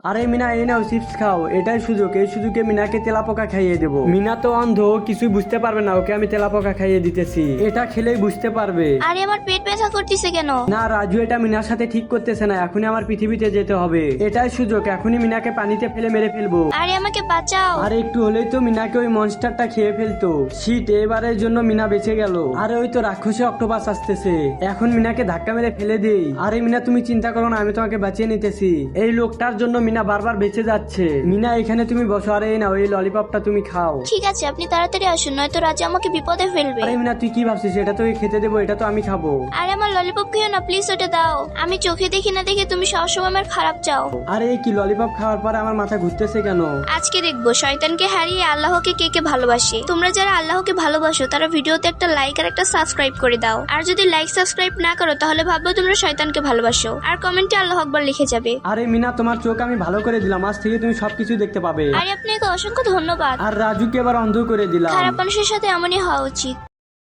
আরে মিনা এই নাও চিপস খাও, এটাই সুযোগ, এই সুযোগে মিনাকে তেলাপোকা খাইয়ে দেবো। মিনা তো অন্ধ, কিছুই বুঝতে পারবে না, ওকে আমি তেলাপোকা খাইয়ে দিতেছি, এটা খেলেই বুঝতে পারবে। আরে আমার পেট ব্যথা করতেছে কেন? না রাজু, এটা মিনার সাথে ঠিক করতেছে না, এখনই আমার পৃথিবীতে যেতে হবে, এটাই সুযোগ, এখনই মিনাকে পানিতে ফেলে মেরে ফেলবো। আরে আমাকে বাঁচাও। আরে একটু হলেই তো মিনাকে ওই মনস্টারটা খেয়ে ফেলতো, শীত এবারের জন্য মিনা বেঁচে গেল। আরে ওই তো রাক্ষসী অক্টোপাস আসতেছে, এখন মিনাকে ধাক্কা মেরে ফেলে দেই। আরে মিনা তুমি চিন্তা করো না, আমি তোমাকে বাঁচিয়ে নিতেছি, এই লোকটার জন্য মিনা বারবার বেঁচে যাচ্ছে। মিনা এখানে তুমি বসো, আরে এই নাও এই ললিপপটা তুমি খাও। ঠিক আছে, আপনি তাড়াতাড়ি আসুন, নয়তো রাজা আমাকে বিপদে ফেলবে। আরে মিনা তুই কি ভাবছিস, এটা তো খেতে দেবো, এটা তো আমি খাবো। আরে আমার ললিপপ খেও না প্লিজ, ওটা দাও। আমি চোখে দেখি না দেখে তুমি সবসময় আমার খারাপ চাও। আরে কি ললিপপ খাওয়ার পরে আমার মাথা ঘুরতেছে কেন? আজকে দেখবো শয়তানকে হারিয়ে আল্লাহকে কে কে ভালোবাসে। তোমরা যারা আল্লাহকে ভালোবাসো তারা ভিডিওতে একটা লাইক আর একটা সাবস্ক্রাইব করে দাও। আর যদি লাইক সাবস্ক্রাইব না করো তাহলে ভাববো তোমরা শয়তানকে ভালোবাসো, আর কমেন্টে আল্লাহ আকবার লিখে যাবে। আরে মিনা তোমার চোখ আমি ভালো করে দিলাম, আজ থেকে তুমি সবকিছু দেখতে পাবে। আরে আপনাকে অসংখ্য ধন্যবাদ। আর রাজুকে এবার অন্ধ করে দিলাম। খারাপ মানুষের সাথে এমনই হওয়া উচিত।